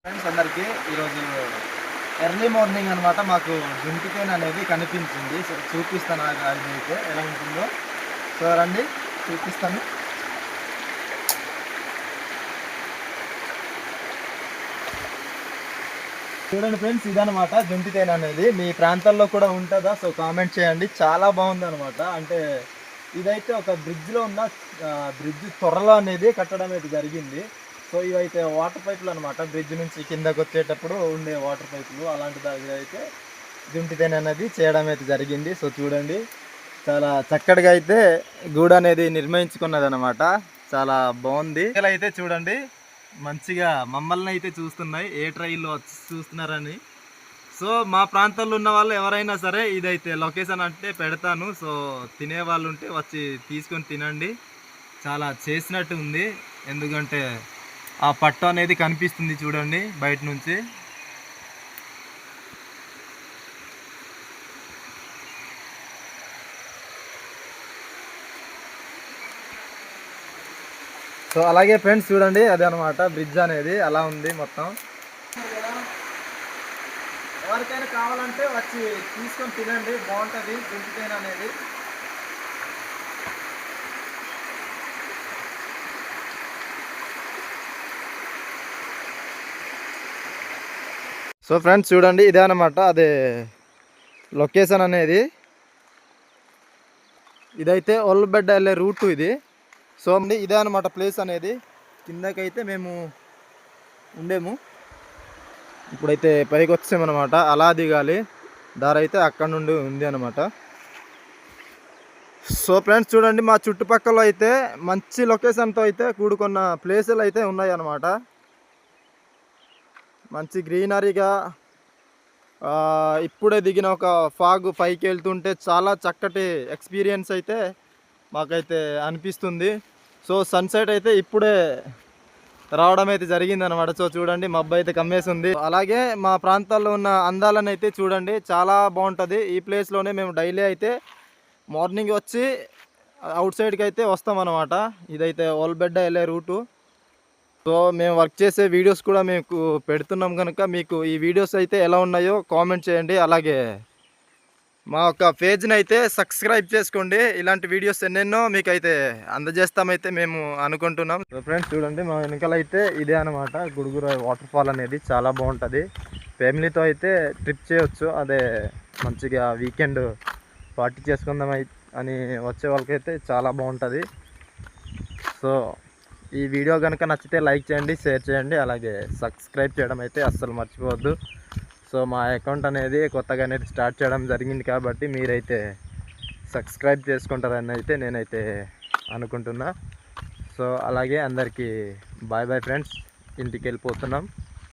Friends అందరికీ ఈరోజు early morning అనమాట మాకు దుంటితేనె అనేది కనిపించింది. సో చూపిస్తాను అది అయితే ఎలా ఉంటుందో. సో రండి చూపిస్తాను. చూడండి ఫ్రెండ్స్, ఇదనమాట దుంటితేనె అనేది. మీ ప్రాంతాల్లో కూడా ఉంటుందా? సో కామెంట్ చేయండి. చాలా బాగుంది అనమాట. అంటే ఇదైతే ఒక బ్రిడ్జ్లో ఉన్న బ్రిడ్జ్ త్వరలో అనేది కట్టడం అయితే జరిగింది. సో ఇవైతే వాటర్ పైపులు అనమాట. బ్రిడ్జ్ నుంచి కిందకు వచ్చేటప్పుడు ఉండే వాటర్ పైపులు అలాంటి దగ్గర అయితే దుంటితేనె అనేది చేయడం అయితే జరిగింది. సో చూడండి, చాలా చక్కటిగా అయితే గూడు అనేది నిర్మించుకున్నది అనమాట. చాలా బాగుంది. అయితే చూడండి, మంచిగా మమ్మల్ని అయితే చూస్తున్నాయి, ఏ ట్రైల్లో వచ్చి చూస్తున్నారని. సో మా ప్రాంతాల్లో ఉన్న వాళ్ళు ఎవరైనా సరే ఇదైతే లొకేషన్ అంటే పెడతాను. సో తినే వాళ్ళు ఉంటే వచ్చి తీసుకొని తినండి. చాలా చేసినట్టు ఉంది, ఎందుకంటే ఆ పట్టు అనేది కనిపిస్తుంది చూడండి బయట నుంచి. సో అలాగే ఫ్రెండ్స్ చూడండి, అదే అనమాట బ్రిడ్జ్ అనేది అలా ఉంది మొత్తం. ఎవరికైనా కావాలంటే వచ్చి తీసుకొని తినండి, బాగుంటుంది దుంటితేనె అనేది. సో ఫ్రెండ్స్ చూడండి, ఇదే అనమాట అదే లొకేషన్ అనేది. ఇదైతే ఒల్బెడ్డ వెళ్ళే రూట్ ఇది. సో ఇదే అనమాట ప్లేస్ అనేది. కిందకైతే మేము ఉండేము, ఇప్పుడైతే పైకి వచ్చామన్నమాట. అలా దిగాలి, దారి అయితే అక్కడ నుండి ఉంది అనమాట. సో ఫ్రెండ్స్ చూడండి, మా చుట్టుపక్కల అయితే మంచి లొకేషన్తో అయితే కూడుకున్న ప్లేసులు అయితే ఉన్నాయి అన్నమాట. మంచి గ్రీనరీగా ఇప్పుడే దిగిన ఒక ఫాగ్ పైకి వెళ్తుంటే చాలా చక్కటి ఎక్స్పీరియన్స్ అయితే మాకైతే అనిపిస్తుంది. సో సన్సెట్ అయితే ఇప్పుడే రావడం అయితే జరిగింది అనమాట. సో చూడండి, మబ్బు అయితే కమ్మేసింది. అలాగే మా ప్రాంతాల్లో ఉన్న అందాలను అయితే చూడండి, చాలా బాగుంటుంది. ఈ ప్లేస్లోనే మేము డైలీ అయితే మార్నింగ్ వచ్చి అవుట్ సైడ్కి అయితే వస్తామన్నమాట. ఇదైతే ఓల్బెడ్డ వెళ్ళే రూటు. సో మేము వర్క్ చేసే వీడియోస్ కూడా మీకు పెడుతున్నాం కనుక మీకు ఈ వీడియోస్ అయితే ఎలా ఉన్నాయో కామెంట్ చేయండి. అలాగే మా యొక్క పేజ్ని అయితే సబ్స్క్రైబ్ చేసుకోండి. ఇలాంటి వీడియోస్ ఎన్నెన్నో మీకు అయితే అందజేస్తామైతే మేము అనుకుంటున్నాం. సో ఫ్రెండ్స్ చూడండి, మా వెనకాల అయితే ఇదే అనమాట గుడుగురు వాటర్ ఫాల్ అనేది. చాలా బాగుంటుంది, ఫ్యామిలీతో అయితే ట్రిప్ చేయొచ్చు. అదే మంచిగా వీకెండ్ పార్టీ చేసుకుందాం అని వచ్చే వాళ్ళకైతే చాలా బాగుంటుంది. సో ఈ వీడియో కనుక నచ్చితే లైక్ చేయండి, షేర్ చేయండి, అలాగే సబ్స్క్రైబ్ చేయడం అయితే అస్సలు మర్చిపోవద్దు. సో మా అకౌంట్ అనేది కొత్తగా అనేది స్టార్ట్ చేయడం జరిగింది కాబట్టి మీరైతే సబ్స్క్రైబ్ చేసుకుంటారని అయితే నేనైతే అనుకుంటున్నా. సో అలాగే అందరికీ బాయ్ బాయ్ ఫ్రెండ్స్, ఇంటికి వెళ్ళిపోతున్నాం.